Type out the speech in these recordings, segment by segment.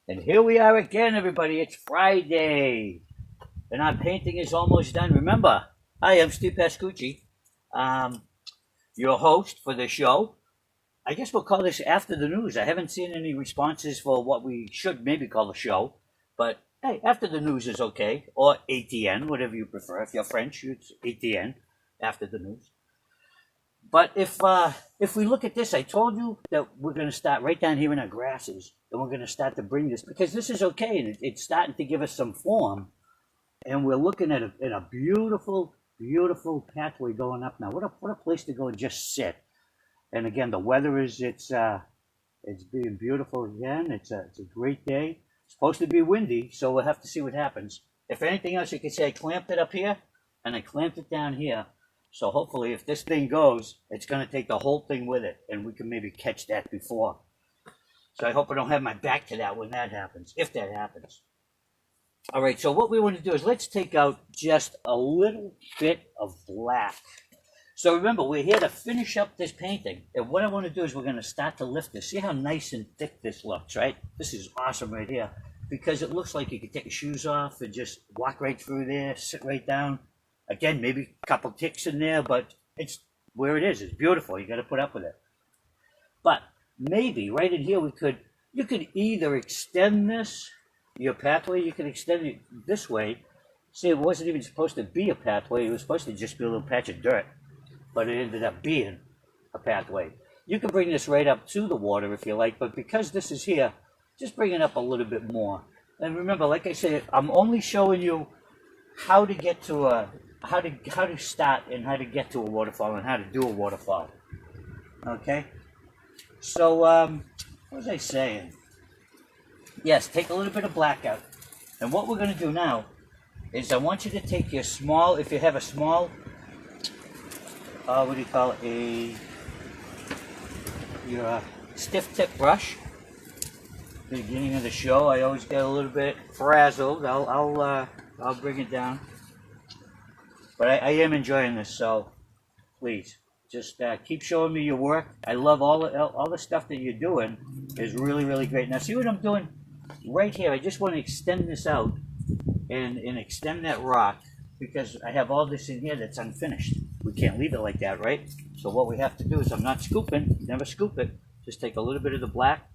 And here we are again, everybody. It's Friday, and our painting is almost done. Remember, hi, I'm Steve Pascucci, your host for the show. I guess we'll call this After the News. I haven't seen any responses for what we should maybe call the show, but hey, After the News is okay, or ATN, whatever you prefer. If you're French, it's ATN, After the News. But if we look at this, I told you that we're going to start right down here in our grasses, and we're going to start to bring this because this is okay, and it's starting to give us some form, and we're looking at a beautiful, beautiful pathway going up now. What a place to go and just sit. And again, the weather is it's being beautiful again. It's a great day. It's supposed to be windy, so we'll have to see what happens. If anything else, you could say I clamped it up here, and I clamped it down here. So hopefully if this thing goes, it's going to take the whole thing with it, and we can maybe catch that before. So I hope I don't have my back to that when that happens, if that happens. All right, so what we want to do is let's take out just a little bit of black. So remember, we're here to finish up this painting, and what I want to do is we're going to start to lift this. See how nice and thick this looks, right? This is awesome right here, because it looks like you could take your shoes off and just walk right through there, sit right down. Again, maybe a couple ticks in there, but it's where it is. It's beautiful. You got to put up with it. But maybe right in here you could either extend this, your pathway, you can extend it this way. See, it wasn't even supposed to be a pathway. It was supposed to just be a little patch of dirt, but it ended up being a pathway. You can bring this right up to the water if you like, but because this is here, just bring it up a little bit more. And remember, like I said, I'm only showing you how to get to how to start and how to get to a waterfall and how to do a waterfall. Okay? So, what was I saying? Yes, take a little bit of black out. And what we're going to do now is I want you to take your small, if you have a small, what do you call it, your stiff tip brush. At the beginning of the show, I always get a little bit frazzled. I'll bring it down. But I am enjoying this, so please just keep showing me your work. I love all the stuff that you're doing. Is really, really great. Now see what I'm doing right here. I just want to extend this out and extend that rock because I have all this in here that's unfinished. We can't leave it like that, right? So what we have to do is I'm not scooping. Never scoop it. Just take a little bit of the black,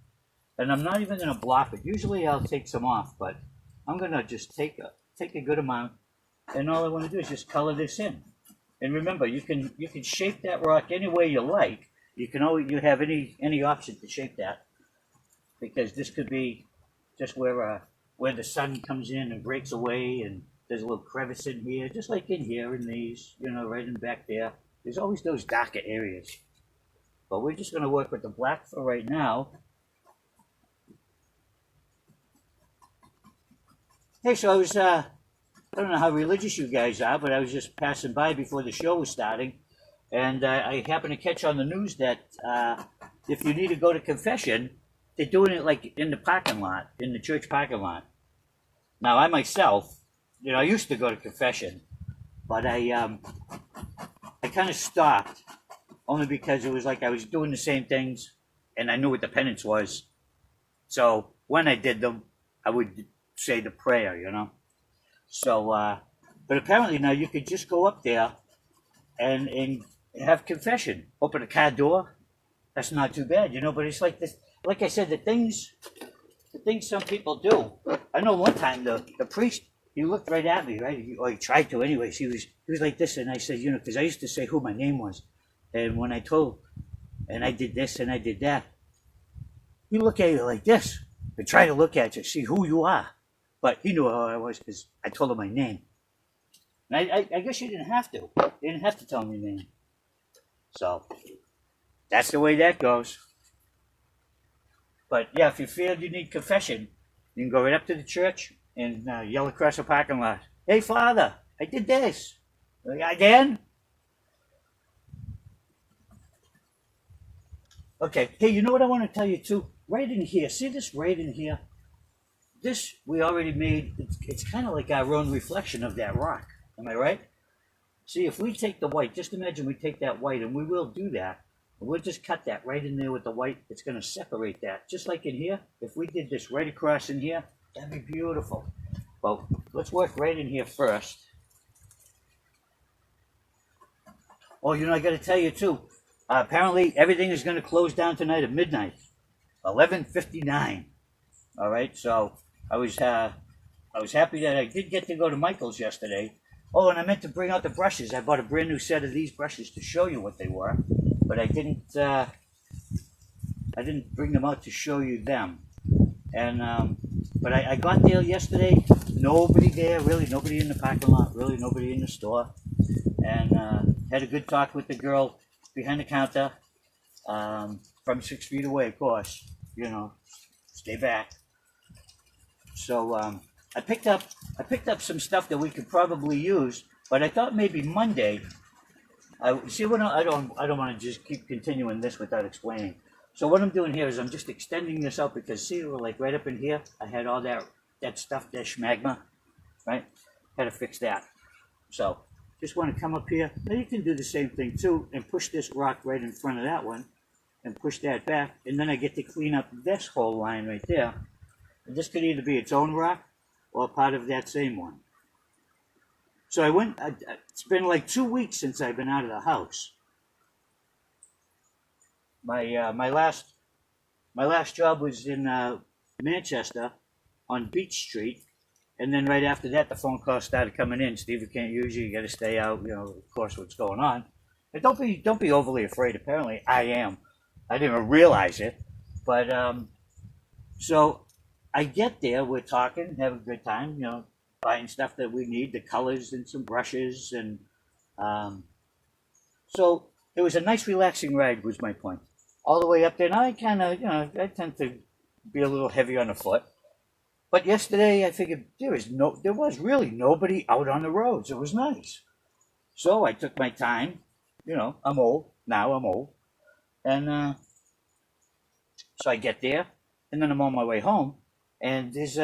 and I'm not even going to block it. Usually I'll take some off, but I'm going to just take a good amount. And all I want to do is just color this in. And remember, you can shape that rock any way you like. You have any option to shape that, because this could be just where the sun comes in and breaks away, and there's a little crevice in here, just like in here in these, right in back there. There's always those darker areas. But we're just going to work with the black for right now. Hey, so I don't know how religious you guys are, but I was just passing by before the show was starting, and I happened to catch on the news that if you need to go to confession, they're doing it like in the parking lot, in the church parking lot. Now, I myself, I used to go to confession, but I kind of stopped, only because it was like I was doing the same things, and I knew what the penance was. So when I did them, I would say the prayer, So, but apparently now you could just go up there and have confession. Open a car door. That's not too bad, But it's like this. Like I said, the things some people do. I know one time the priest, he looked right at me, right? He tried to, anyways. He was like this, and I said, because I used to say who my name was, and when I told, and I did this and I did that, he looked at you like this, and try to look at you, see who you are. But he knew who I was because I told him my name. And I guess you didn't have to. You didn't have to tell me your name. So, that's the way that goes. But yeah, if you feel you need confession, you can go right up to the church and yell across the parking lot, "Hey, Father, I did this." Again? Okay, hey, you know what I want to tell you too? Right in here, see this right in here? This we already made, it's kind of like our own reflection of that rock. Am I right? See, if we take the white, just imagine we take that white, and we will do that. we'll just cut that right in there with the white. It's going to separate that. Just like in here, if we did this right across in here, that'd be beautiful. Well, let's work right in here first. Oh, you know, I got to tell you too. Apparently, everything is going to close down tonight at midnight, 11:59. All right, so I was happy that I did get to go to Michael's yesterday. Oh, and I meant to bring out the brushes. I bought a brand new set of these brushes to show you what they were, but I didn't bring them out to show you them. And but I got there yesterday. Nobody there, really. Nobody in the parking lot. Really, nobody in the store. And had a good talk with the girl behind the counter, from 6 feet away, of course. You know, stay back. So I picked up some stuff that we could probably use, but I thought maybe Monday. I don't want to just keep continuing this without explaining. So what I'm doing here is I'm just extending this out because see, like right up in here, I had all that stuff, that schmagma, right? Had to fix that. So just want to come up here. Now you can do the same thing too and push this rock right in front of that one and push that back. And then I get to clean up this whole line right there. And this could either be its own rock or part of that same one. So it's been like 2 weeks since I've been out of the house. My last job was in Manchester on Beach Street. And then right after that, the phone calls started coming in. Steve, we can't use you. You got to stay out. You know, of course, what's going on. And don't be overly afraid. Apparently, I am. I didn't even realize it. But so I get there. We're talking, have a good time. You know, buying stuff that we need, the colors and some brushes, and so it was a nice, relaxing ride. Was my point. All the way up there. Now I kind of, you know, I tend to be a little heavy on the foot. But yesterday I figured there was really nobody out on the roads. It was nice. So I took my time. You know, I'm old. Now I'm old. And so I get there. And then I'm on my way home. And there's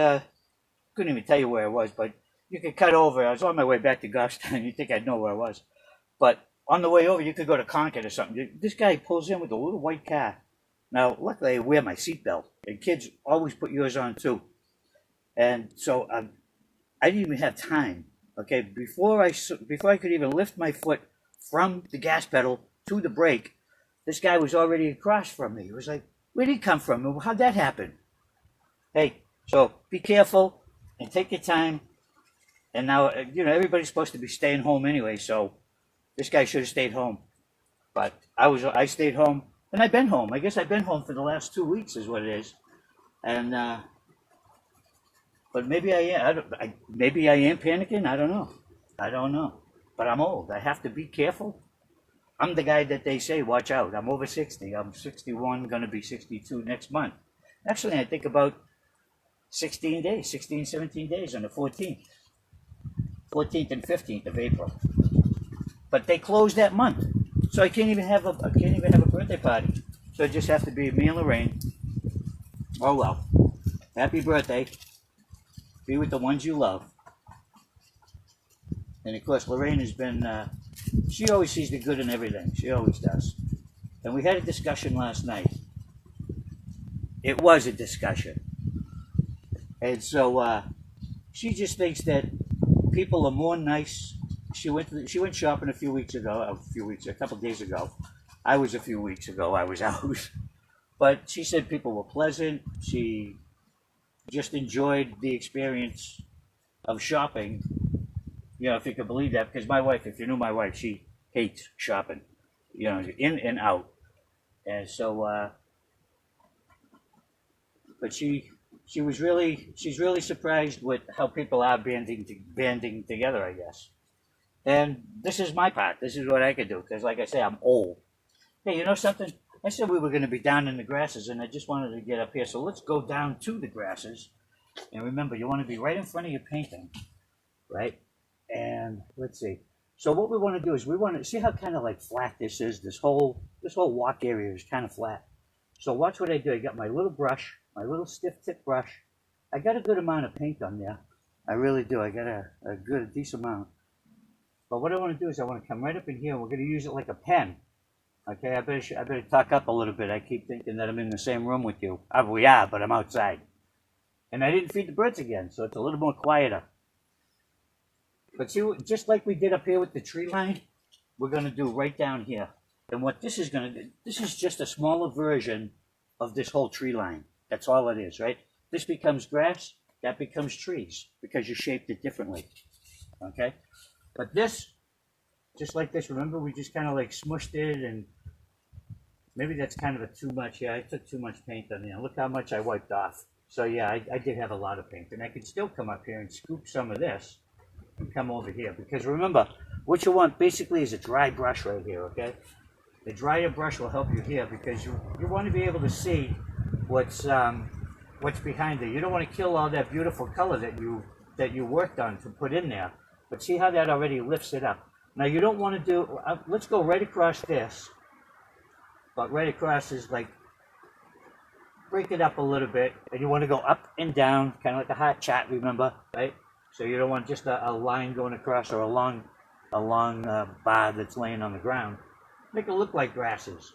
couldn't even tell you where I was. But you could cut over. I was on my way back to Goffstown. You'd think I'd know where I was. But on the way over, you could go to Concord or something. This guy pulls in with a little white car. Now, luckily I wear my seatbelt. And kids always put yours on too. And so I didn't even have time. Okay, before I could even lift my foot from the gas pedal to the brake, this guy was already across from me. He was like, "Where'd he come from? How'd that happen?" Hey, so be careful and take your time. And now, you know, everybody's supposed to be staying home anyway. So this guy should have stayed home, but I stayed home, and I've been home. I guess I've been home for the last 2 weeks, is what it is, and. But maybe I am. Maybe I am panicking. I don't know. But I'm old. I have to be careful. I'm the guy that they say, watch out. I'm over 60. I'm 61, going to be 62 next month. Actually, I think about 17 days on the 14th and 15th of April. But they close that month, so I can't even have a birthday party. So it just has to be me and Lorraine. Oh well. Happy birthday. Be with the ones you love. And of course, Lorraine has been, she always sees the good in everything. She always does. And we had a discussion last night. It was a discussion. And so she just thinks that people are more nice. She went shopping a couple of days ago. I was a few weeks ago. I was out. But she said people were pleasant. She just enjoyed the experience of shopping, you know, if you could believe that, because my wife, if you knew my wife, she hates shopping, you know, in and out. And so, but she's really surprised with how people are banding together, I guess. And this is my part. This is what I could do, because like I say, I'm old. Hey, you know something? I said we were going to be down in the grasses, and I just wanted to get up here. So let's go down to the grasses. And remember, you want to be right in front of your painting, right? And let's see. So what we want to do is we want to see how kind of like flat this is. This whole walk area is kind of flat. So watch what I do. I got my little brush, my little stiff tip brush. I got a good amount of paint on there. I really do. I got a decent amount. But what I want to do is I want to come right up in here, and we're going to use it like a pen. Okay, I better talk up a little bit. I keep thinking that I'm in the same room with you. We are, but I'm outside. And I didn't feed the birds again, so it's a little more quieter. But see, just like we did up here with the tree line, we're going to do right down here. And what this is going to do, this is just a smaller version of this whole tree line. That's all it is, right? This becomes grass, that becomes trees, because you shaped it differently. Okay? But this, just like this, remember we just kind of like smushed it, and maybe that's kind of a too much. Yeah, I took too much paint on there. Look how much I wiped off. So yeah, I did have a lot of paint. And I could still come up here and scoop some of this and come over here. Because remember, what you want basically is a dry brush right here, okay? The drier brush will help you here because you want to be able to see what's behind there. You don't want to kill all that beautiful color that you worked on to put in there. But see how that already lifts it up. Now you don't want to do, let's go right across this. But right across is like, break it up a little bit. And you want to go up and down, kind of like a hot chat, remember, right? So you don't want just a line going across or a long bar that's laying on the ground. Make it look like grasses,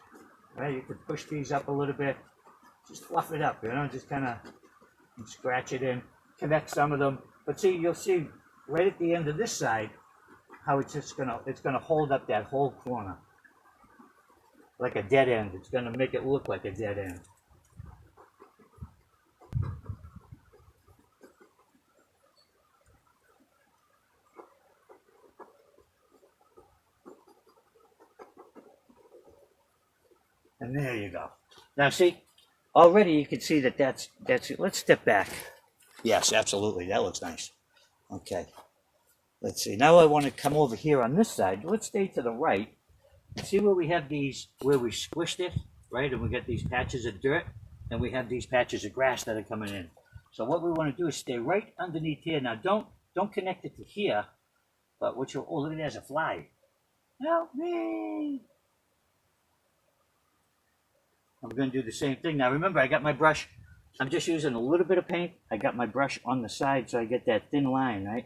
right? You could push these up a little bit, just fluff it up, you know, just kind of scratch it in, connect some of them. But see, you'll see right at the end of this side how it's gonna hold up that whole corner like a dead end. It's gonna make it look like a dead end. And there you go. Now see, already you can see that that's it. Let's step back. Yes, absolutely. That looks nice. Okay. Let's see. Now I want to come over here on this side. Let's stay to the right. See where we have these, where we squished it, right? And we got these patches of dirt, and we have these patches of grass that are coming in. So what we want to do is stay right underneath here. Now don't connect it to here, but what you, oh, look at that, there's a fly. Help me. I'm going to do the same thing. Now remember, I got my brush. I'm just using a little bit of paint. I got my brush on the side so I get that thin line, right?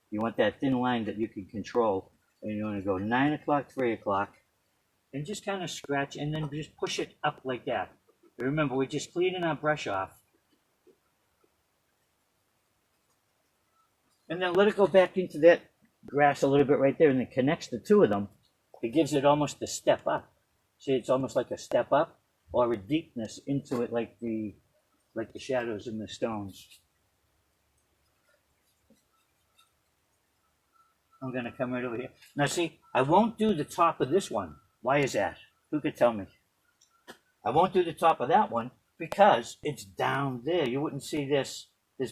You want that thin line that you can control. And you want to go 9 o'clock, 3 o'clock. And just kind of scratch and then just push it up like that. Remember, we're just cleaning our brush off. And then let it go back into that grass a little bit right there. And it connects the two of them. It gives it almost a step up. See, it's almost like a step up or a deepness into it, like the shadows in the stones. I'm going to come right over here. Now see, I won't do the top of this one. Why is that? Who could tell me? I won't do the top of that one because it's down there. You wouldn't see this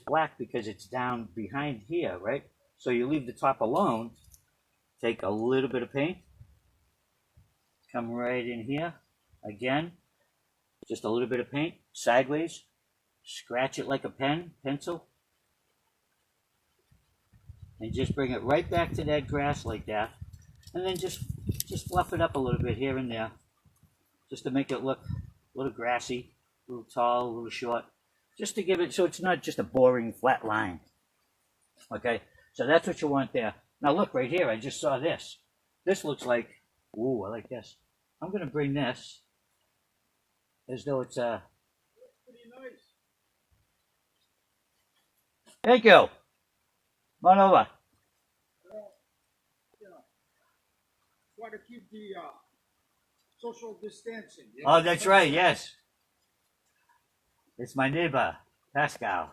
black because it's down behind here, right? So you leave the top alone. Take a little bit of paint. Come right in here. Again, just a little bit of paint, sideways. Scratch it like a pencil. And just bring it right back to that grass like that. And then just fluff it up a little bit here and there. Just to make it look a little grassy, a little tall, a little short. Just to give it, so it's not just a boring flat line. Okay, so that's what you want there. Now look right here, I just saw this. This looks like, ooh, I like this. I'm going to bring this as though it's a... Pretty nice. Thank you. Come on over. Try to keep the social distancing. Oh, that's right, yes. It's my neighbor, Pascal.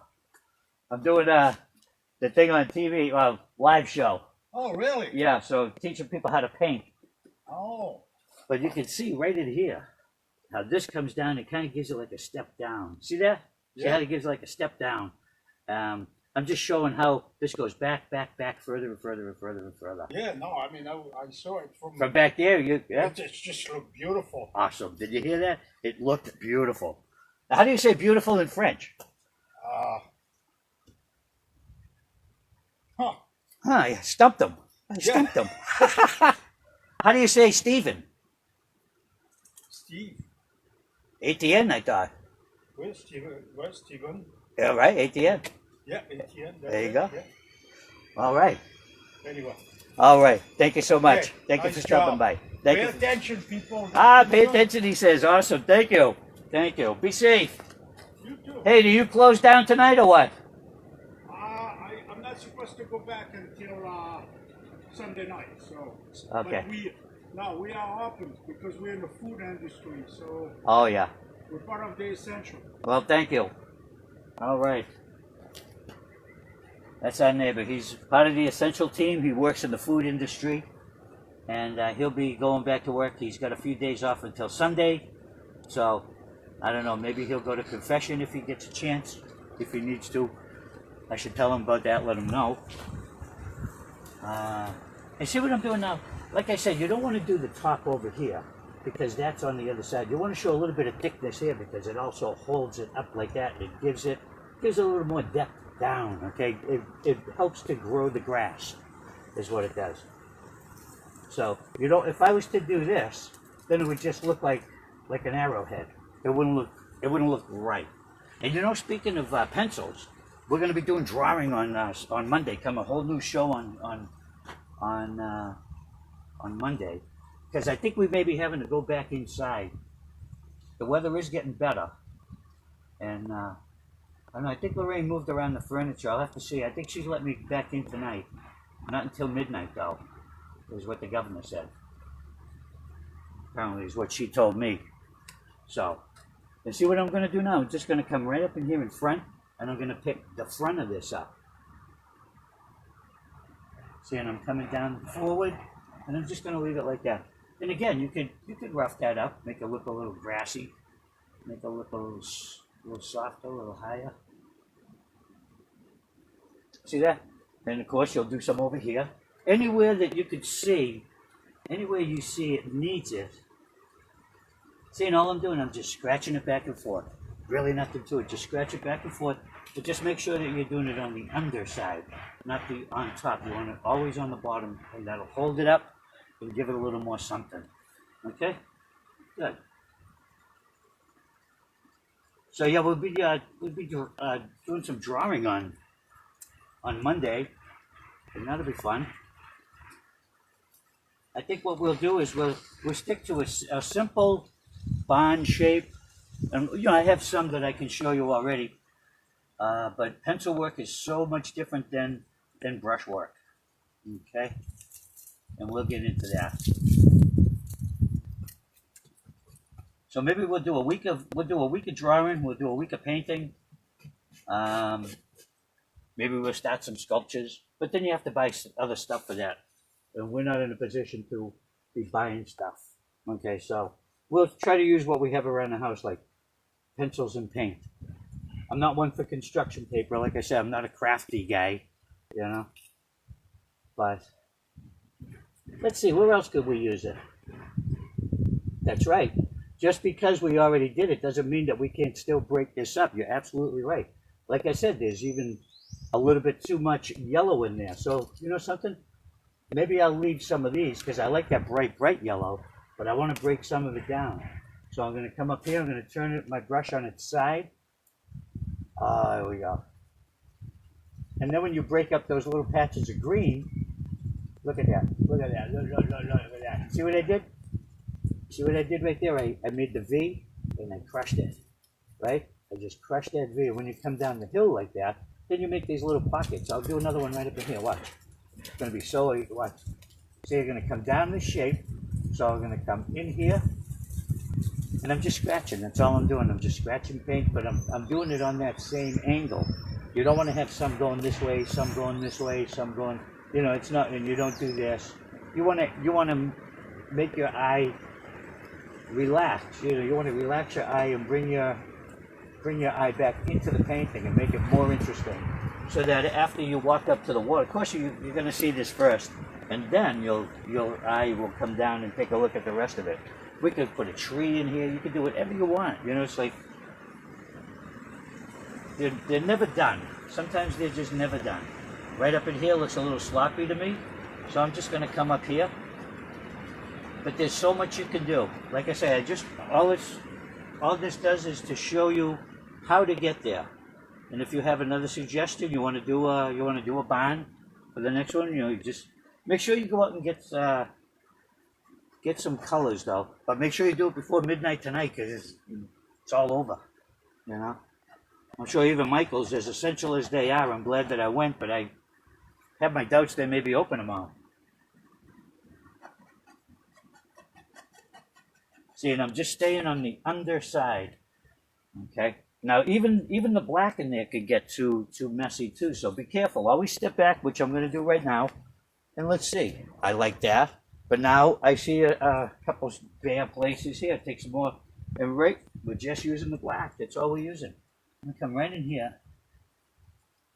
I'm doing the thing on TV, live show. Oh, really? Yeah, so teaching people how to paint. Oh. But you can see right in here how this comes down. It kind of gives it like a step down. See that? Yeah. See how it gives like a step down? I'm just showing how this goes back, further and further and further and further. Yeah, no, I mean, I saw it from back there. Yeah? It just looked beautiful. Awesome. Did you hear that? It looked beautiful. Now, how do you say beautiful in French? I stumped him. Him. How do you say Stephen? Steve. Etienne, I thought. Where's Stephen? Yeah, right, Etienne. Yeah, Etienne. There you go. Yeah. All right. Anyway. All right. Thank you so much. Okay, Thank you nice for stopping by. Thank Pay you. attention, people. Pay attention, he says. Awesome. Thank you. Thank you. Be safe. You too. Hey, do you close down tonight or what? I'm not supposed to go back until Sunday night. So, Okay. But we are open because we're in the food industry. So Oh, yeah. we're part of the essential. Well, thank you. All right. That's our neighbor. He's part of the essential team. He works in the food industry. And he'll be going back to work. He's got a few days off until Sunday. So, I don't know. Maybe he'll go to confession if he gets a chance. If he needs to. I should tell him about that. Let him know. And see what I'm doing now? Like I said, you don't want to do the top over here because that's on the other side. You want to show a little bit of thickness here because it also holds it up like that. It gives a little more depth down, okay? It helps to grow the grass is what it does. So, you know, if I was to do this, then it would just look like an arrowhead. It wouldn't look right. And you know, speaking of pencils, we're going to be doing drawing on Monday. Come a whole new show on Monday, because I think we may be having to go back inside. The weather is getting better, and I don't know. I think Lorraine moved around the furniture. I'll have to see. I think she's let me back in tonight. Not until midnight, though, is what the governor said. Apparently, is what she told me. So, and see what I'm going to do now? I'm just going to come right up in here in front, and I'm going to pick the front of this up. See, and I'm coming down forward, and I'm just going to leave it like that. And again, you could rough that up, make it look a little grassy, make it look a little softer, a little higher. See that? And of course, you'll do some over here. Anywhere that you could see, anywhere you see it needs it. See, and all I'm doing, I'm just scratching it back and forth. Really nothing to it. Just scratch it back and forth. But just make sure that you're doing it on the underside, not the on top. You want it always on the bottom, and that'll hold it up and give it a little more something. Okay? Good. So yeah, we'll be doing some drawing on Monday, and that'll be fun. I think what we'll do is we'll stick to a simple bond shape, and you know I have some that I can show you already. But pencil work is so much different than brush work. Okay, and we'll get into that. So maybe we'll do a week of drawing. We'll do a week of painting. Maybe we'll start some sculptures, but then you have to buy other stuff for that, and we're not in a position to be buying stuff. Okay, so we'll try to use what we have around the house, like pencils and paint. I'm not one for construction paper. Like I said, I'm not a crafty guy, you know. But let's see, where else could we use it? That's right. Just because we already did it doesn't mean that we can't still break this up. You're absolutely right. Like I said, there's even a little bit too much yellow in there. So, you know something? Maybe I'll leave some of these because I like that bright yellow, but I want to break some of it down. So I'm going to come up here. I'm going to turn my brush on its side. There we go. And then when you break up those little patches of green, look at that. Look at that. Look at that. See what I did? See what I did right there? I made the V and I crushed it. Right? I just crushed that V. When you come down the hill like that, then you make these little pockets. I'll do another one right up in here. Watch. It's going to be so, watch. So you're going to come down this shape. So I'm going to come in here. And I'm just scratching. That's all I'm doing. I'm just scratching paint, but I'm doing it on that same angle. You don't want to have some going this way, some going this way, some going, you know, it's not, and you don't do this. You want to make your eye relax. You know, you want to relax your eye and bring your eye back into the painting and make it more interesting. So that after you walk up to the wall, of course you're going to see this first, and then your eye will come down and take a look at the rest of it. We could put a tree in here. You could do whatever you want. You know, it's like they're never done. Sometimes they're just never done. Right up in here looks a little sloppy to me, so I'm just going to come up here. But there's so much you can do. Like I say, all this does is to show you how to get there. And if you have another suggestion, you want to do a bond for the next one, you know, you just make sure you go out and get get some colors though. But make sure you do it before midnight tonight, because it's all over. You know. I'm sure even Michael's, as essential as they are, I'm glad that I went, but I have my doubts they may be open tomorrow. See, and I'm just staying on the underside. Okay. Now, even the black in there could get too messy too. So be careful. Always step back, which I'm going to do right now, and let's see. I like that, but now I see a couple bare places here. Take some more, and right, we're just using the black. That's all we're using. I'm gonna come right in here.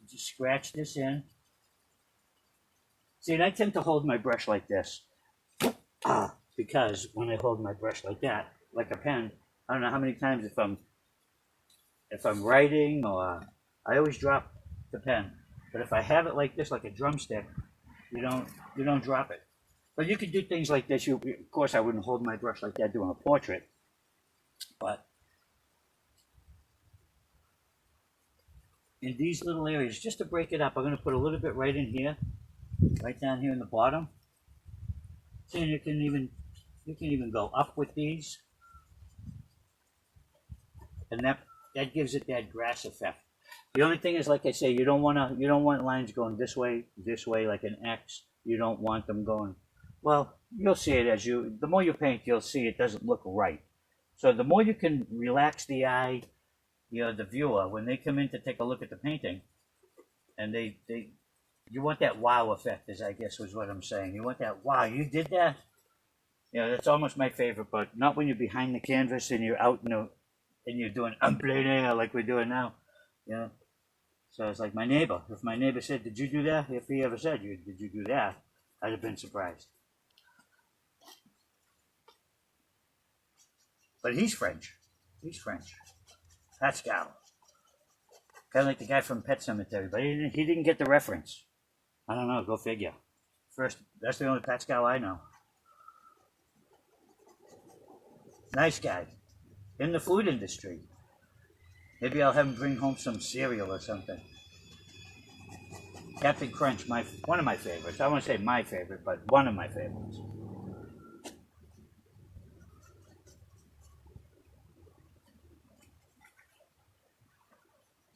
Just scratch this in. See, and I tend to hold my brush like this, because when I hold my brush like that, like a pen, I don't know how many times if I'm writing or I always drop the pen. But if I have it like this, like a drumstick, you don't drop it. But you could do things like this. Of course, I wouldn't hold my brush like that doing a portrait, but in these little areas, just to break it up, I'm going to put a little bit right in here, right down here in the bottom. See, and you can even go up with these, and that gives it that grass effect. The only thing is, like I say, you don't want lines going this way, like an X. You don't want them going. Well, you'll see it the more you paint, you'll see it doesn't look right. So the more you can relax the eye, the viewer, when they come in to take a look at the painting, and you want that wow effect, as I guess was what I'm saying. You want that wow, you did that. That's almost my favorite, but not when you're behind the canvas and you're out and you're doing en plein air like we're doing now. So it's like my neighbor. If my neighbor said, "Did you do that?" If he ever said, "Did you do that?" I'd have been surprised. But he's French. He's French. Pascal. Kind of like the guy from Pet Cemetery, but he didn't get the reference. I don't know. Go figure. First, that's the only Pascal I know. Nice guy. In the food industry. Maybe I'll have him bring home some cereal or something. Captain Crunch, one of my favorites. I won't say my favorite, but one of my favorites.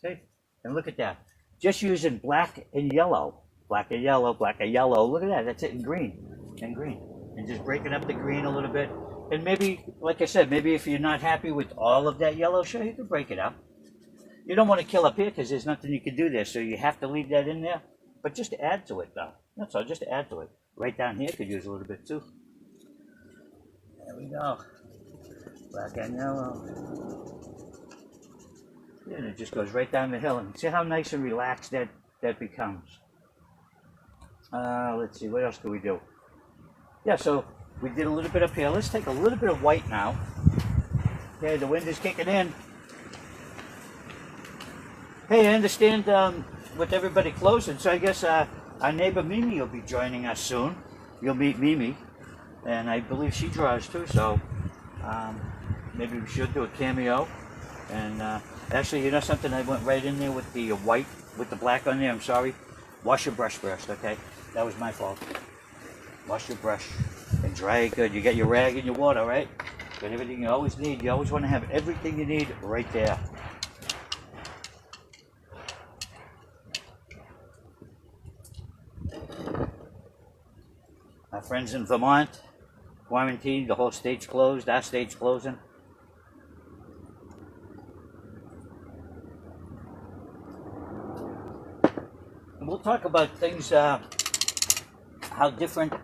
See? And look at that. Just using black and yellow. Black and yellow, black and yellow. Look at that. That's it in green. And green. And just breaking up the green a little bit. And maybe, like I said, maybe if you're not happy with all of that yellow, sure, you can break it up. You don't want to kill up here because there's nothing you can do there, so you have to leave that in there. But just add to it, though. That's all, just add to it. Right down here could use a little bit, too. There we go. Black and yellow. And it just goes right down the hill. And see how nice and relaxed that becomes. Let's see, what else can we do? Yeah, so we did a little bit up here. Let's take a little bit of white now. Okay, the wind is kicking in. Hey, I understand with everybody closing, so I guess our neighbor Mimi will be joining us soon. You'll meet Mimi, and I believe she draws too, so maybe we should do a cameo. And actually, you know something? I went right in there with the white, with the black on there. I'm sorry. Wash your brush first, okay? That was my fault. Wash your brush and dry it good. You got your rag and your water, right? Got everything you always need. You always want to have everything you need right there. Our friends in Vermont, quarantined, the whole state's closed, our state's closing. And we'll talk about things, how different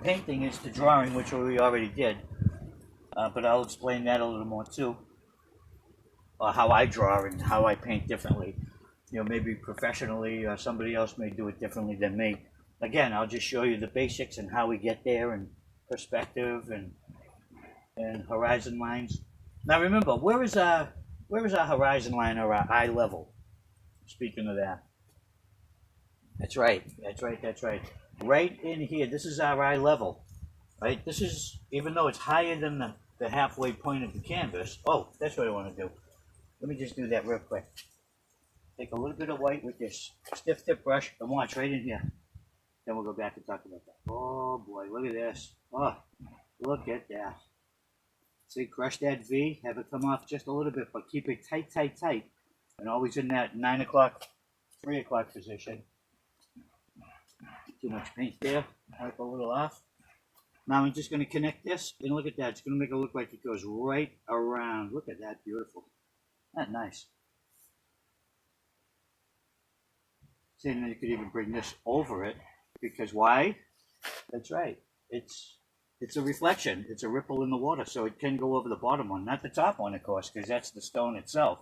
painting is to drawing, which we already did. But I'll explain that a little more too. Or how I draw and how I paint differently. Maybe professionally, or somebody else may do it differently than me. Again, I'll just show you the basics and how we get there, and perspective and horizon lines. Now remember, where is our horizon line or our eye level? Speaking of that. That's right. Right in here, this is our eye level. Right? This is, even though it's higher than the halfway point of the canvas. Oh, that's what I want to do. Let me just do that real quick. Take a little bit of white with this stiff tip brush and watch right in here. Then we'll go back and talk about that. Oh boy, look at this. Oh, look at that. See, crush that V, have it come off just a little bit, but keep it tight, tight, tight. And always in that 9 o'clock, 3 o'clock position. Too much paint there, wipe a little off. Now I'm just going to connect this, and look at that. It's going to make it look like it goes right around. Look at that, beautiful. Isn't that nice? See, and then you could even bring this over it, because why? That's right. It's a reflection. It's a ripple in the water, so it can go over the bottom one. Not the top one, of course, because that's the stone itself.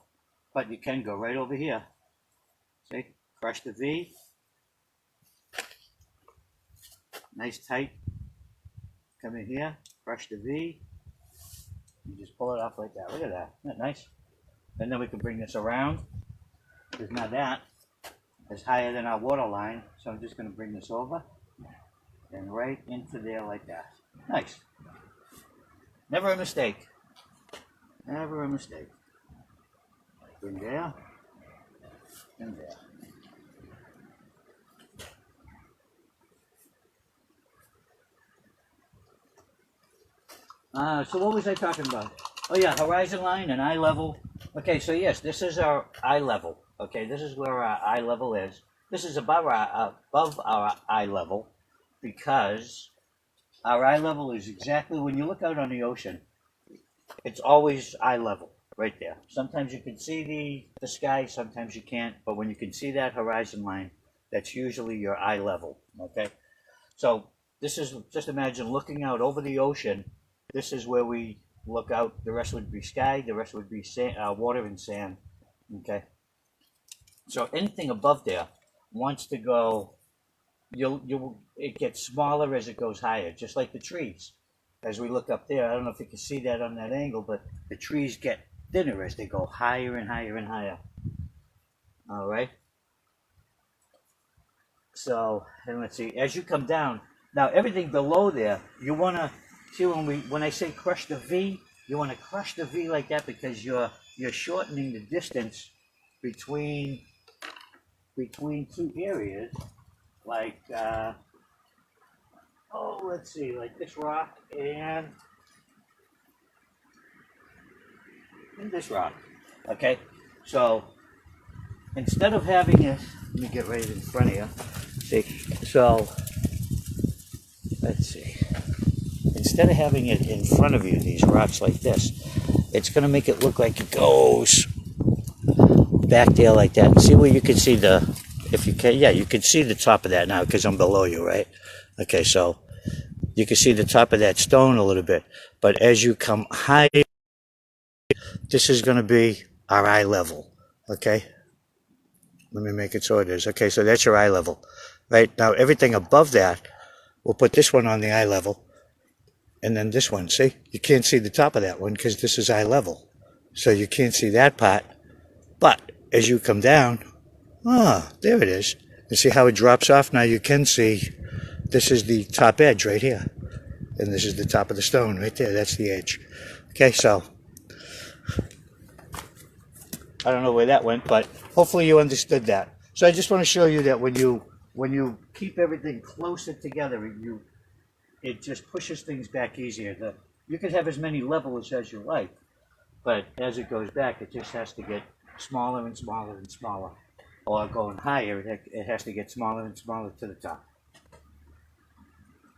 But you can go right over here. See? Crush the V. Nice tight. Come in here, crush the V. You just pull it off like that. Look at that. Isn't that nice? And then we can bring this around. Because now that is higher than our water line. So I'm just going to bring this over and right into there like that. Nice. Never a mistake. Never a mistake. In there. And there. So what was I talking about? Oh yeah, horizon line and eye level. Okay, so yes, this is our eye level. Okay, this is where our eye level is. This is above our eye level because our eye level is exactly when you look out on the ocean. It's always eye level right there. Sometimes you can see the sky, sometimes you can't. But when you can see that horizon line, that's usually your eye level. Okay, so this is just imagine looking out over the ocean. This is where we look out. The rest would be sky. The rest would be sand, water and sand. Okay. So anything above there wants to go. It gets smaller as it goes higher, just like the trees. As we look up there, I don't know if you can see that on that angle, but the trees get thinner as they go higher and higher and higher. All right. So, and let's see. As you come down, now everything below there, you want to. See, when I say crush the V, you want to crush the V like that because you're shortening the distance between two areas, like let's see, like this rock and this rock. Okay, so instead of having it, let me get right in front of you. See, so let's see. Instead of having it in front of you, these rocks like this, it's going to make it look like it goes back there like that. See where you can see if you can, yeah, you can see the top of that now because I'm below you, right? Okay, so you can see the top of that stone a little bit. But as you come higher, this is going to be our eye level, okay? Let me make it so it is. Okay, so that's your eye level. Right, now everything above that, we'll put this one on the eye level. And then this one, see? You can't see the top of that one because this is eye level. So you can't see that part. But as you come down, there it is. You see how it drops off? Now you can see this is the top edge right here. And this is the top of the stone right there. That's the edge. Okay, so I don't know where that went, but hopefully you understood that. So I just want to show you that when you keep everything closer together, it just pushes things back easier. You can have as many levels as you like, but as it goes back, it just has to get smaller and smaller and smaller. Or going higher, it has to get smaller and smaller to the top.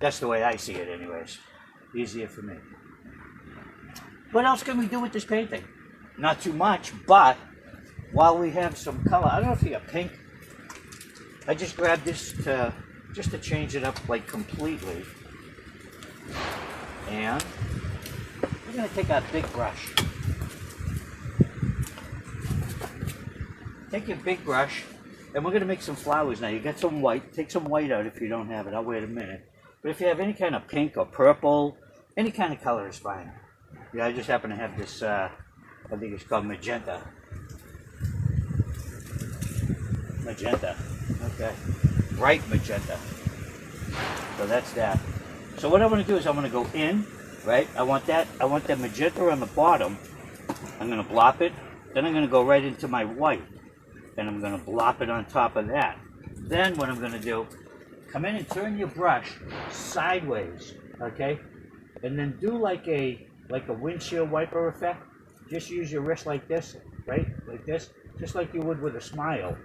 That's the way I see it anyways. Easier for me. What else can we do with this painting? Not too much, but while we have some color, I don't know if you got pink. I just grabbed this just to change it up like completely. And we're going to take our big brush. Take your big brush, and we're going to make some flowers now. You got some white. Take some white out if you don't have it. I'll wait a minute. But if you have any kind of pink or purple, any kind of color is fine. Yeah, I just happen to have this, I think it's called magenta. Magenta. Okay. Bright magenta. So that's that. So what I want to do is I'm going to go in, right? I want that magenta on the bottom. I'm going to blop it. Then I'm going to go right into my white. And I'm going to blop it on top of that. Then what I'm going to do, come in and turn your brush sideways. Okay, and then do like a windshield wiper effect. Just use your wrist like this, right? Like this, just like you would with a smile,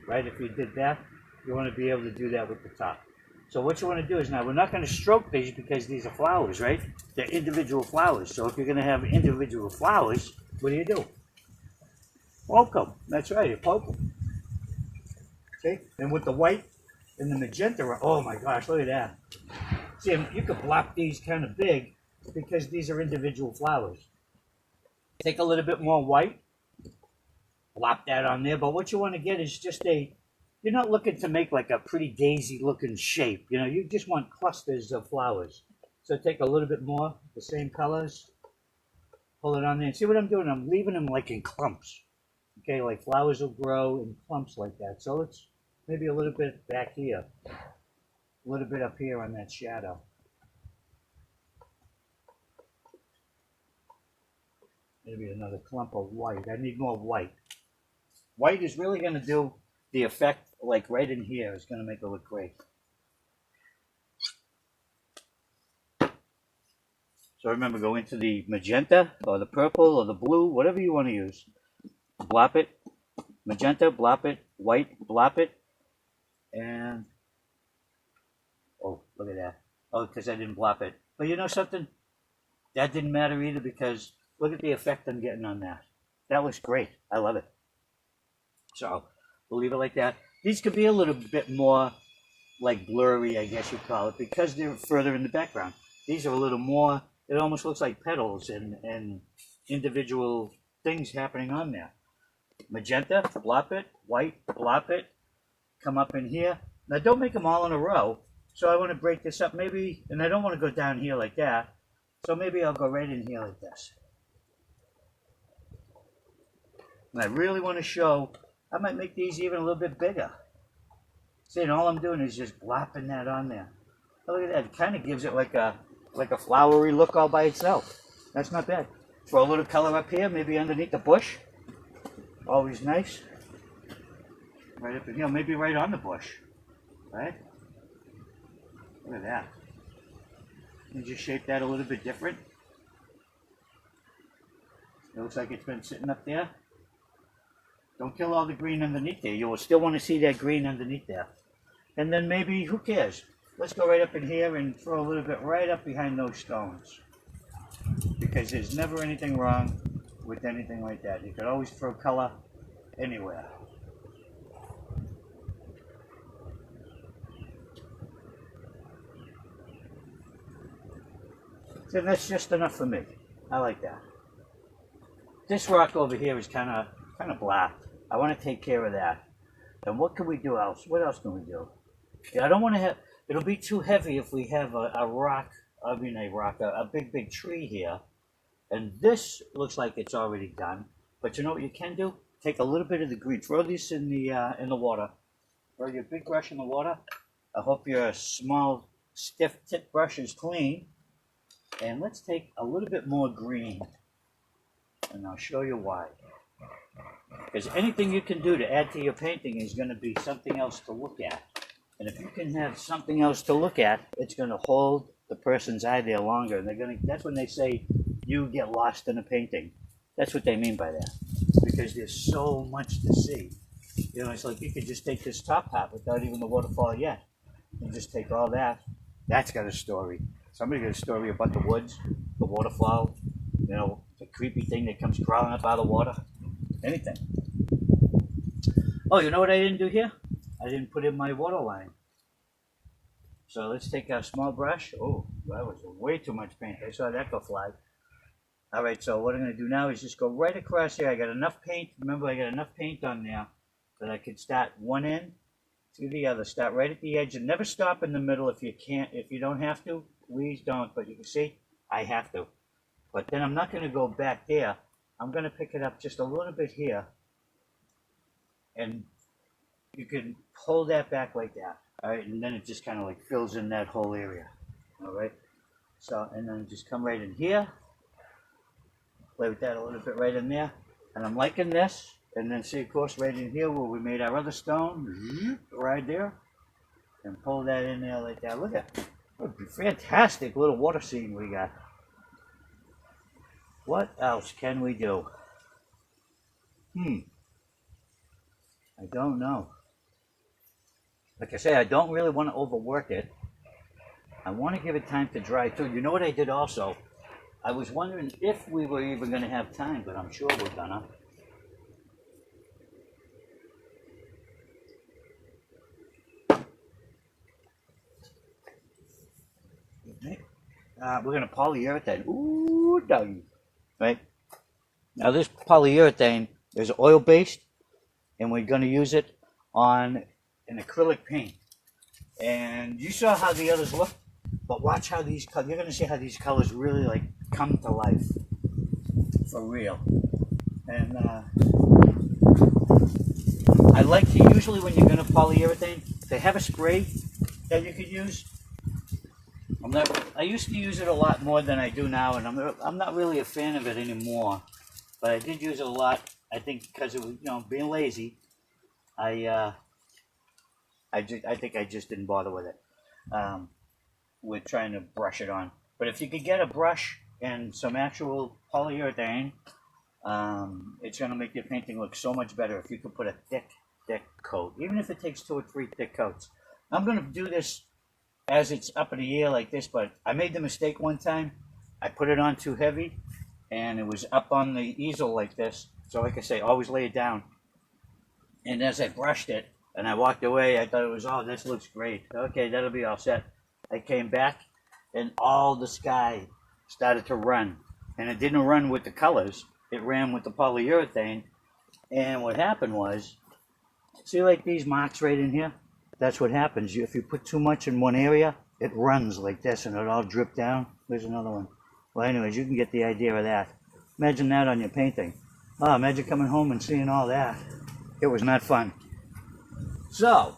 right? If you did that, you want to be able to do that with the top. So what you want to do is now we're not going to stroke these because these are flowers, right? They're individual flowers. So if you're going to have individual flowers, what do? Poke them. That's right, you poke them. Okay, and with the white and the magenta, oh my gosh, look at that. See, you could block these kind of big because these are individual flowers. Take a little bit more white, blop that on there, but what you want to get is just you're not looking to make like a pretty daisy looking shape, you just want clusters of flowers. So take a little bit more, the same colors, pull it on there, and see what I'm doing? I'm leaving them like in clumps. Okay, like flowers will grow in clumps like that. So let's maybe a little bit back here, a little bit up here on that shadow. Maybe another clump of white. I need more white. White is really going to do the effect, like right in here, is going to make it look great. So remember, go into the magenta or the purple or the blue, whatever you want to use. Blop it. Magenta, blop it. White, blop it. And, oh, look at that. Oh, because I didn't blop it. But you know something? That didn't matter either because look at the effect I'm getting on that. That looks great. I love it. So we'll leave it like that. These could be a little bit more like blurry, I guess you'd call it, because they're further in the background. These are a little more, it almost looks like petals and individual things happening on there. Magenta, blop it. White, blop it. Come up in here. Now don't make them all in a row. So I want to break this up maybe, and I don't want to go down here like that. So maybe I'll go right in here like this. And I really want to show, I might make these even a little bit bigger. See, and all I'm doing is just blopping that on there. Oh, look at that, it kind of gives it like a flowery look all by itself. That's not bad. Throw a little color up here, maybe underneath the bush. Always nice. Right up in here, maybe right on the bush. Right? Look at that. You just shape that a little bit different. It looks like it's been sitting up there. Don't kill all the green underneath there. You will still want to see that green underneath there. And then maybe, who cares? Let's go right up in here and throw a little bit right up behind those stones. Because there's never anything wrong with anything like that. You could always throw color anywhere. So that's just enough for me. I like that. This rock over here is kind of black. I want to take care of that. And what can we do else? What else can we do? Yeah, I don't want to have, it'll be too heavy if we have a big tree here. And this looks like it's already done. But you know what you can do? Take a little bit of the green. Throw this in the water. Throw your big brush in the water. I hope your small, stiff tip brush is clean. And let's take a little bit more green. And I'll show you why. Because anything you can do to add to your painting is going to be something else to look at. And if you can have something else to look at, it's going to hold the person's eye there longer. And that's when they say you get lost in a painting. That's what they mean by that. Because there's so much to see. You know, it's like you could just take this top hat without even the waterfall yet. And just take all that. That's got a story. Somebody got a story about the woods, the waterfall, you know, the creepy thing that comes crawling up out of the water. Anything. Oh, you know what I didn't do here? I didn't put in my water line. So let's take a small brush. Oh, that was way too much paint. I saw that go fly. All right, so what I'm going to do now is just go right across here. I got enough paint. Remember, I got enough paint on there that I could start one end to the other. Start right at the edge and never stop in the middle if you can't. If you don't have to, please don't. But you can see, I have to. But then I'm not going to go back there. I'm going to pick it up just a little bit here. And you can pull that back like that. All right, and then it just kind of like fills in that whole area. All right. So, and then just come right in here. Play with that a little bit right in there. And I'm liking this. And then see, of course, right in here where we made our other stone. Right there. And pull that in there like that. Look at it. Fantastic little water scene we got. What else can we do? I don't know. Like I say, I don't really want to overwork it. I want to give it time to dry too. You know what I did also? I was wondering if we were even going to have time, but I'm sure we're gonna. We're going to polyurethane. Ooh, doggy. Right? Now this polyurethane is oil-based, and we're going to use it on an acrylic paint. And you saw how the others look, but watch how these colors, you're going to see how these colors really like come to life. For real. And I like to, usually when you're going to polyurethane, they have a spray that you could use. I used to use it a lot more than I do now, and I'm not really a fan of it anymore. But I did use it a lot. I think because it was, being lazy. I think I just didn't bother with it. With trying to brush it on. But if you could get a brush and some actual polyurethane, it's going to make your painting look so much better if you could put a thick coat, even if it takes 2 or 3 thick coats. I'm going to do this as it's up in the air like this, but I made the mistake one time. I put it on too heavy, and it was up on the easel like this. So like I say, always lay it down. And as I brushed it, and I walked away, I thought it was, oh, this looks great. Okay, that'll be all set. I came back, and all the sky started to run. And it didn't run with the colors. It ran with the polyurethane. And what happened was, see like these marks right in here? That's what happens. If you put too much in one area, it runs like this, and it all drip down. There's another one. Well, anyways, you can get the idea of that. Imagine that on your painting. Oh, imagine coming home and seeing all that. It was not fun. So,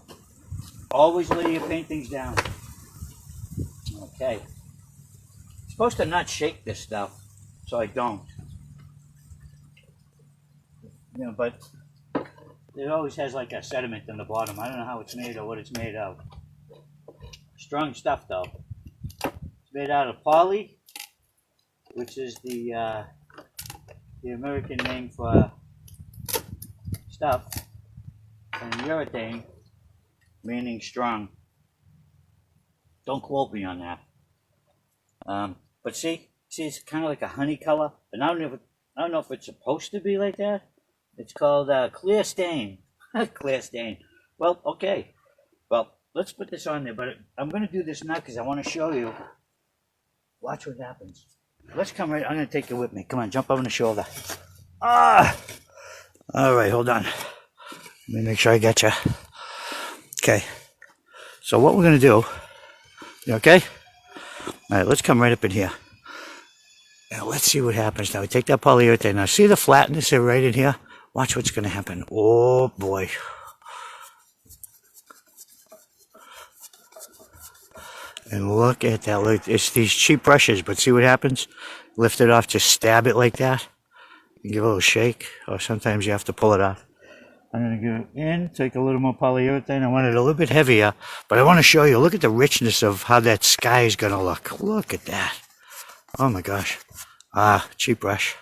always lay your paintings down. Okay. I'm supposed to not shake this stuff, so I don't. But it always has like a sediment in the bottom. I don't know how it's made or what it's made of. Strong stuff though. It's made out of poly, which is the American name for stuff, and urethane, meaning strong. Don't quote me on that. But see, it's kind of like a honey color, and I don't know if it's supposed to be like that. It's called clear stain. Clear stain. Well, okay. Well, let's put this on there, but I'm going to do this now because I want to show you. Watch what happens. Let's come right. I'm going to take you with me. Come on, jump over the shoulder. Ah! All right, hold on. Let me make sure I get you. Okay. So what we're going to do, you okay? All right, let's come right up in here. Now, let's see what happens. Now, we take that polyurethane. Now, see the flatness here right in here? Watch what's going to happen. Oh, boy. And look at that. Look, it's these cheap brushes, but see what happens? Lift it off, just stab it like that. You give it a little shake, or sometimes you have to pull it off. I'm going to go in, take a little more polyurethane. I want it a little bit heavier, but I want to show you. Look at the richness of how that sky is going to look. Look at that. Oh, my gosh. Ah, cheap brush.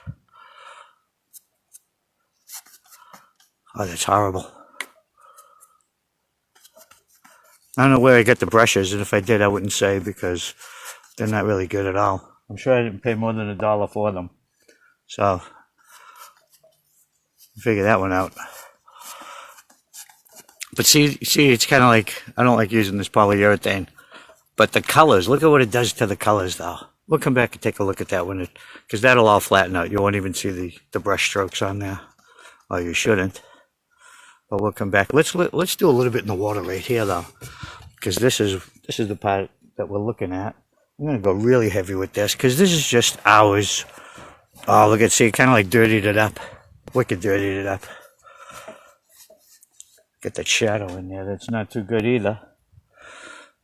Oh, that's horrible. I don't know where I got the brushes, and if I did, I wouldn't say because they're not really good at all. I'm sure I didn't pay more than $1 for them. So, figure that one out. But see, it's kind of like, I don't like using this polyurethane. But the colors, look at what it does to the colors, though. We'll come back and take a look at that when because that'll all flatten out. You won't even see the brush strokes on there. Or you shouldn't. But we'll come back. Let's do a little bit in the water right here, though. Because this is the part that we're looking at. I'm going to go really heavy with this, because this is just ours. Oh, look at, see, it kind of like dirtied it up. Wicked dirtied it up. Get that shadow in there. That's not too good either.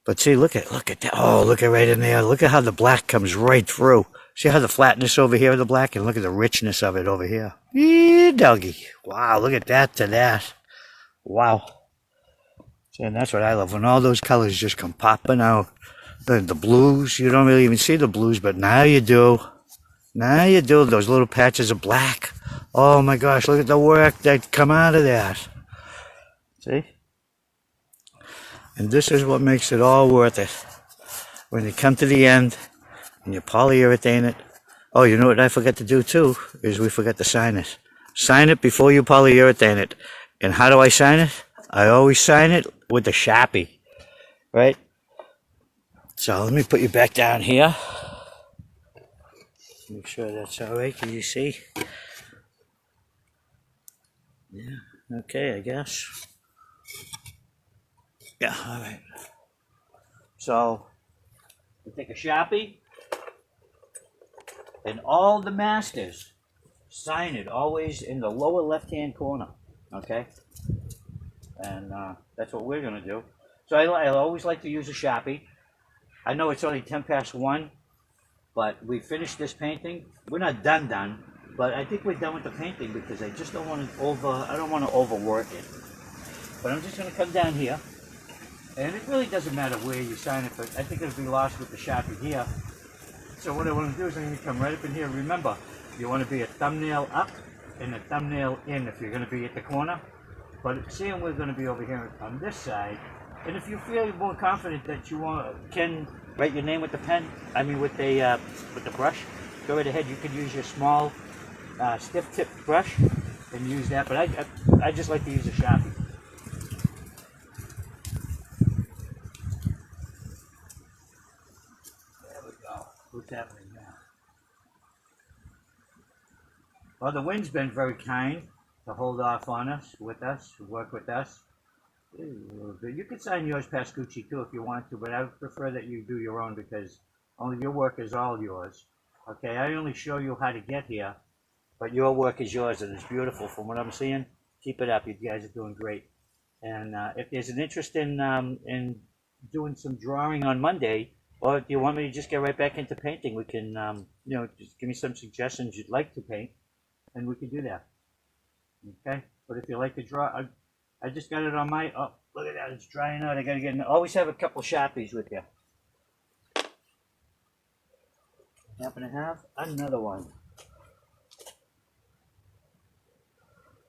But see, look at that. Oh, look at right in there. Look at how the black comes right through. See how the flatness over here of the black, and look at the richness of it over here. Eee, doggy. Wow, look at that to that. Wow. See, and that's what I love, when all those colors just come popping out. The blues, you don't really even see the blues, but now you do. Now you do. Those little patches of black. Oh my gosh, look at the work that come out of that. See? And this is what makes it all worth it. When you come to the end and you polyurethane it. Oh, you know what I forgot to do too? Is we forgot to sign it. Sign it before you polyurethane it. And how do I sign it? I always sign it with the Sharpie. Right? So let me put you back down here. Make sure that's alright. Can you see? Yeah. Okay, I guess. Yeah, alright. So, we take a Sharpie, and all the masters sign it always in the lower left-hand corner. Okay? And that's what we're going to do. So I always like to use a Sharpie. I know it's only 10 past 1, but we finished this painting. We're not done, but I think we're done with the painting because I just don't want to overwork it. But I'm just going to come down here. And it really doesn't matter where you sign it, but I think it'll be lost with the Sharpie here. So what I want to do is I'm going to come right up in here. Remember, you want to be a thumbnail up and a thumbnail in if you're going to be at the corner. But seeing we're going to be over here on this side, and if you feel more confident that you can write your name with the pen, I mean with the brush, go right ahead. You can use your small stiff tip brush and use that. But I just like to use a Sharpie. What's happening now? Well, the wind's been very kind to hold off on us, work with us. You could sign yours Pascucci too if you want to, but I would prefer that you do your own because only your work is all yours. Okay, I only show you how to get here, but your work is yours and it's beautiful from what I'm seeing. Keep it up, you guys are doing great. And if there's an interest in doing some drawing on Monday, or if you want me to just get right back into painting, we can, just give me some suggestions you'd like to paint, and we can do that. Okay? But if you like to draw, I just got it on my, oh, look at that, it's drying out. I got to get, always have a couple Sharpies with you. I happen to have another one.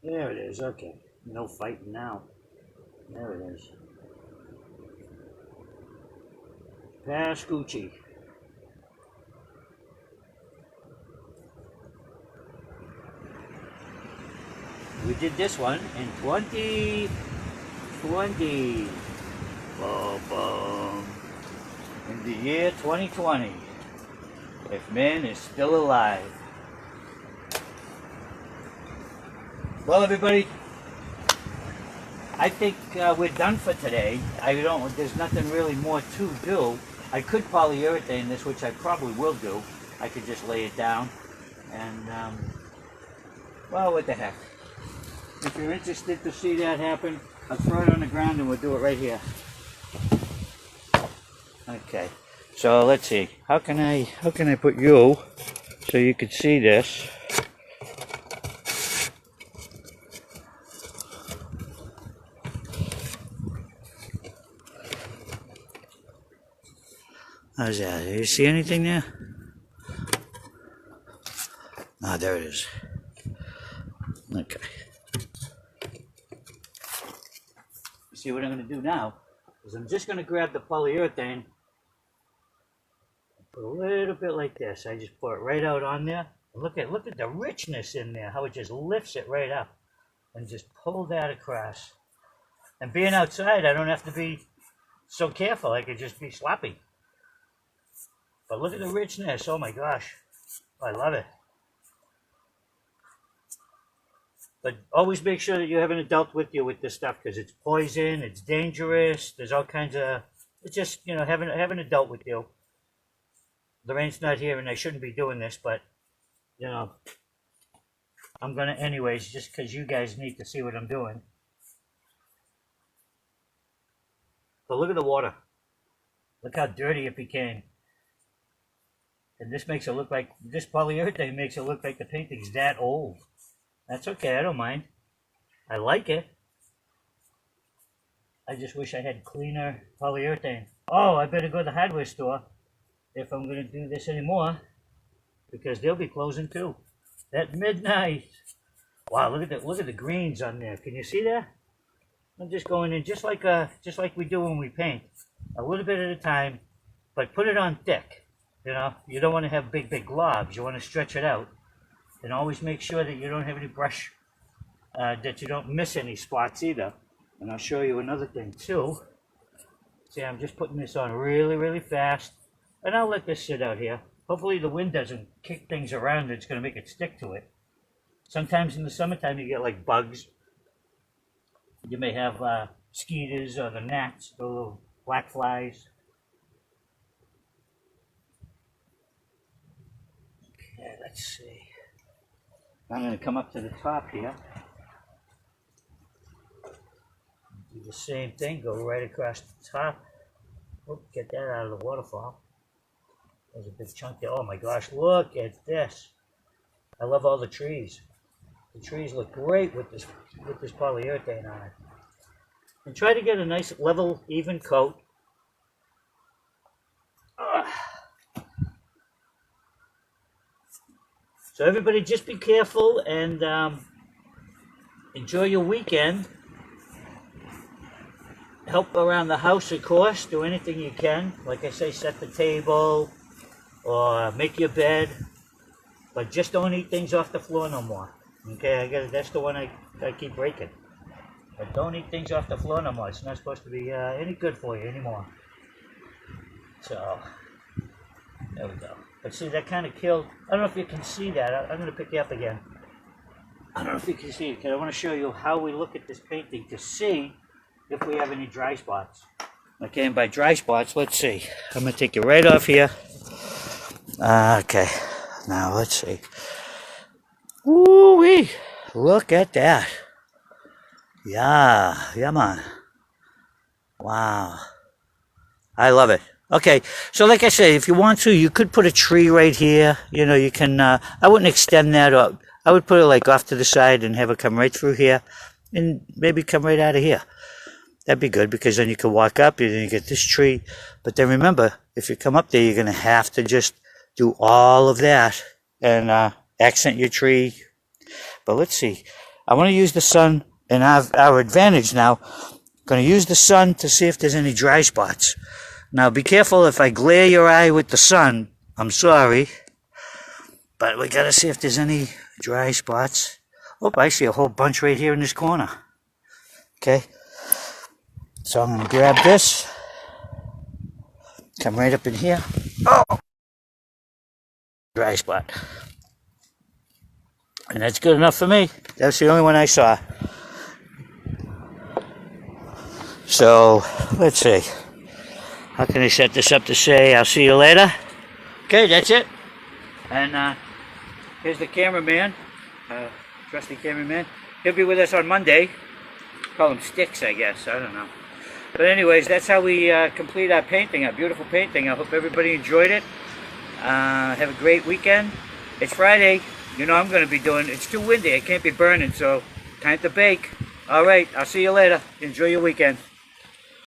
There it is, okay. No fighting now. There it is. Pascucci. We did this one in 2020. In the year 2020. If man is still alive. Well, everybody, I think we're done for today. There's nothing really more to do. I could polyurethane this, which I probably will do. I could just lay it down. And, well, what the heck. If you're interested to see that happen, I'll throw it on the ground and we'll do it right here. Okay. So let's see. How can I put you so you could see this? How's that? Do you see anything there? Ah, there it is. Okay. See what I'm going to do now is I'm just going to grab the polyurethane, put a little bit like this. I just pour it right out on there. Look at the richness in there. How it just lifts it right up, and just pull that across. And being outside, I don't have to be so careful. I could just be sloppy. But look at the richness. Oh my gosh. I love it. But always make sure that you have an adult with you with this stuff because it's poison, it's dangerous, there's all kinds of... It's just, have an adult with you. Lorraine's not here and I shouldn't be doing this, but, I'm going to anyways just because you guys need to see what I'm doing. But look at the water. Look how dirty it became. And this makes it look like, this polyurethane makes it look like the painting's that old. That's okay, I don't mind. I like it. I just wish I had cleaner polyurethane. Oh, I better go to the hardware store if I'm going to do this anymore, because they'll be closing too at midnight. Wow, look at the greens on there. Can you see that? I'm just going in just like we do when we paint, a little bit at a time, but put it on thick. You know, you don't want to have big globs. You want to stretch it out, and always make sure that you don't have any brush, that you don't miss any spots either. And I'll show you another thing too. See, I'm just putting this on really fast, and I'll let this sit out here. Hopefully the wind doesn't kick things around that's going to make it stick to it. Sometimes in the summertime you get like bugs. You may have mosquitoes or the gnats, the little black flies. Okay, let's see. I'm going to come up to the top here. Do the same thing, go right across the top. Oop, get that out of the waterfall. There's a big chunk there. Oh my gosh, look at this. I love all the trees. The trees look great with this polyurethane on it. And try to get a nice level, even coat. So everybody just be careful and enjoy your weekend. Help around the house, of course. Do anything you can. Like I say, set the table or make your bed. But just don't eat things off the floor no more. Okay, that's the one I keep breaking. But don't eat things off the floor no more. It's not supposed to be any good for you anymore. So, there we go. But see, that kind of killed. I don't know if you can see that. I'm going to pick you up again. I don't know if you can see it, because I want to show you how we look at this painting to see if we have any dry spots. Okay, and by dry spots, let's see. I'm going to take you right off here. Okay, now let's see. Woo-wee! Look at that. Yeah, man. Wow. I love it. Okay, so like I said, if you want to, you could put a tree right here. You know, you can, I wouldn't extend that up. I would put it like off to the side and have it come right through here and maybe come right out of here. That'd be good, because then you could walk up and then you get this tree. But then remember, if you come up there, you're going to have to just do all of that and accent your tree. But let's see. I want to use the sun in our advantage now. I'm going to use the sun to see if there's any dry spots. Now be careful if I glare your eye with the sun. I'm sorry. But we got to see if there's any dry spots. Oh, I see a whole bunch right here in this corner. Okay. So I'm going to grab this. Come right up in here. Oh! Dry spot. And that's good enough for me. That's the only one I saw. So, let's see. How can I set this up to say, I'll see you later? Okay, that's it. And here's the cameraman. Trusty cameraman. He'll be with us on Monday. Call him Sticks, I guess. I don't know. But anyways, that's how we complete our painting, our beautiful painting. I hope everybody enjoyed it. Have a great weekend. It's Friday. You know I'm going to be doing, it's too windy. I can't be burning, so time to bake. All right, I'll see you later. Enjoy your weekend.